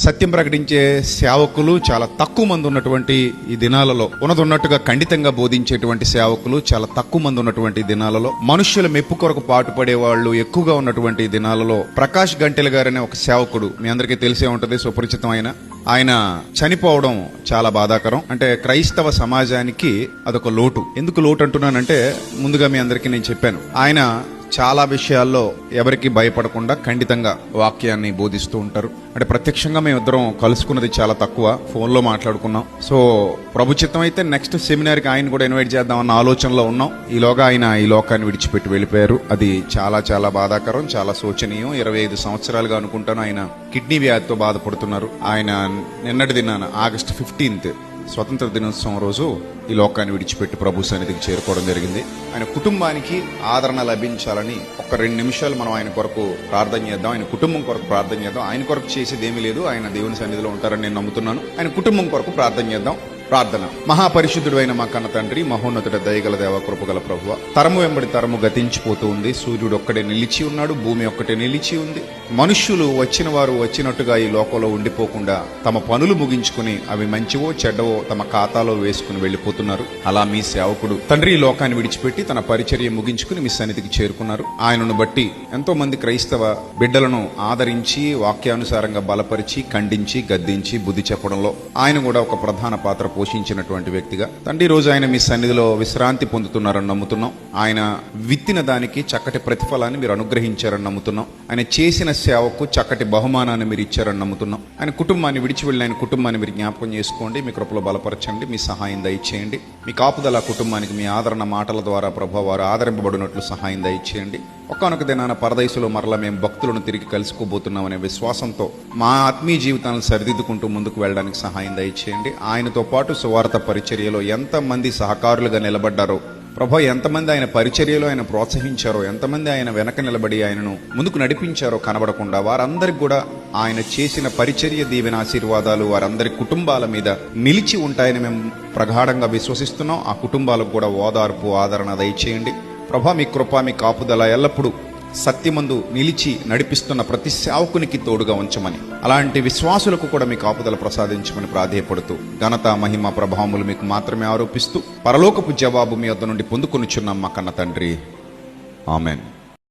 సత్యం ప్రకటించే సేవకులు చాలా తక్కువ మంది ఉన్నటువంటి ఈ దినాలలో, ఉన్నట్టుగా ఖండితంగా బోధించేటువంటి సేవకులు చాలా తక్కువ మంది ఉన్నటువంటి దినాలలో, మనుష్యుల మెప్పు కొరకు పాటుపడే వాళ్ళు ఎక్కువగా ఉన్నటువంటి దినాలలో ప్రకాష్ గంటెల గారనే ఒక సేవకుడు, మీ అందరికీ తెలిసే ఉంటది, సుపరిచితమైన ఆయన చనిపోవడం చాలా బాధాకరం. అంటే క్రైస్తవ సమాజానికి అదొక లోటు. ఎందుకు లోటు అంటున్నానంటే, ముందుగా మీ అందరికీ నేను చెప్పాను, ఆయన చాలా విషయాల్లో ఎవరికి భయపడకుండా ఖండితంగా వాక్యాన్ని బోధిస్తూ ఉంటారు. అంటే ప్రత్యక్షంగా మేమిద్దరం కలుసుకున్నది చాలా తక్కువ, ఫోన్లో మాట్లాడుకున్నాం. సో ప్రభు చిత్తం అయితే నెక్స్ట్ సెమినార్కి ఆయన కూడా ఇన్వైట్ చేద్దామన్న ఆలోచనలో ఉన్నాం. ఈలోగా ఆయన ఈ లోకాన్ని విడిచిపెట్టి వెళ్ళిపోయారు. అది చాలా చాలా బాధాకరం, చాలా శోచనీయం. 25 సంవత్సరాలుగా అనుకుంటాను ఆయన కిడ్నీ వ్యాధితో బాధపడుతున్నారు. ఆయన నిన్నటి దినాన ఆగస్టు 15 స్వతంత్ర దినోత్సవం రోజు ఈ లోకాన్ని విడిచిపెట్టి ప్రభు సన్నిధికి చేరుకోవడం జరిగింది. ఆయన కుటుంబానికి ఆదరణ లభించాలని ఒక 2 నిమిషాలు మనం ఆయన కొరకు ప్రార్థన చేద్దాం. ఆయన కుటుంబం కొరకు ప్రార్థన చేద్దాం. ఆయన కొరకు చేసేది ఏమీ లేదు, ఆయన దేవుని సన్నిధిలో ఉంటారని నేను నమ్ముతున్నాను. ఆయన కుటుంబం కొరకు ప్రార్థన చేద్దాం. ప్రార్థన. మహాపరిశుద్ధుడు అయిన మా కన్న తండ్రి, మహోన్నతుడ, దయగల దేవ, కృపగల ప్రభువ, తరము వెంబడి తరము గతించిపోతూ ఉంది. సూర్యుడు ఒక్కడే నిలిచి ఉన్నాడు, భూమి ఒక్కటే నిలిచి ఉంది. మనుష్యులు వచ్చిన వారు వచ్చినట్టుగా ఈ లోకంలో ఉండిపోకుండా తమ పనులు ముగించుకుని అవి మంచివో చెడ్డవో తమ ఖాతాలో వేసుకుని వెళ్లిపోతున్నారు. అలా మీ సేవకుడు తండ్రి ఈ లోకాన్ని విడిచిపెట్టి తన పరిచర్య ముగించుకుని మీ సన్నిధికి చేరుకున్నారు. ఆయనను బట్టి ఎంతో మంది క్రైస్తవ బిడ్డలను ఆదరించి వాక్యానుసారంగా బలపరిచి ఖండించి గద్దించి బుద్ధి చెప్పడంలో ఆయన కూడా ఒక ప్రధాన పాత్ర పోషించినటువంటి వ్యక్తిగా తండ్రి రోజు ఆయన మీ సన్నిధిలో విశ్రాంతి పొందుతున్నారని నమ్ముతున్నాం. ఆయన విత్తిన దానికి చక్కటి ప్రతిఫలాన్ని మీరు అనుగ్రహించారని నమ్ముతున్నాం. ఆయన చేసిన సేవకు చక్కటి బహుమానాన్ని మీరు ఇచ్చారని నమ్ముతున్నాం. ఆయన కుటుంబాన్ని విడిచి వెళ్ళిన ఆయన కుటుంబాన్ని మీరు జ్ఞాపకం చేసుకోండి, మీ కృపలో బలపరచండి, మీ సహాయం దయచేయండి. మీ కాపుదల కుటుంబానికి మీ ఆదరణ మాటల ద్వారా ప్రభు వారు ఆదరింపబడినట్లు సహాయం దయచేయండి. ఒకానొక దినాన పరదేశంలో మరలా మేము భక్తులను తిరిగి కలుసుకోబోతున్నామనే విశ్వాసంతో మా ఆత్మీయ జీవితాలను సరిదిద్దుకుంటూ ముందుకు వెళ్ళడానికి సహాయం దయచేయండి. ఆయనతో పాటు సువార్త పరిచర్యలో ఎంతమంది సహకారులుగా నిలబడ్డారో ప్రభు, ఎంతమంది ఆయన పరిచర్యలో ఆయన ప్రోత్సహించారో, ఎంతమంది ఆయన వెనక నిలబడి ఆయనను ముందుకు నడిపించారో కనబడకుండా, వారందరికి కూడా ఆయన చేసిన పరిచర్య దీవెన ఆశీర్వాదాలు వారందరి కుటుంబాల మీద నిలిచి ఉంటాయని మేము ప్రగాఢంగా విశ్వసిస్తున్నాం. ఆ కుటుంబాలకు కూడా ఓదార్పు ఆదరణ దయచేయండి ప్రభా. మీ కృప, మీ కాపుదల ఎల్లప్పుడూ సత్యమందు నిలిచి నడిపిస్తున్న ప్రతి సేవకునికి తోడుగా ఉంచమని, అలాంటి విశ్వాసులకు కూడా మీ కాపుదల ప్రసాదించమని ప్రాధేయపడుతూ, ఘనత మహిమ ప్రభావములు మీకు మాత్రమే ఆరోపిస్తూ పరలోకపు జవాబు మీ వద్ద నుండి పొందుకొనుచున్నాం మా కన్న తండ్రి. ఆమెన్.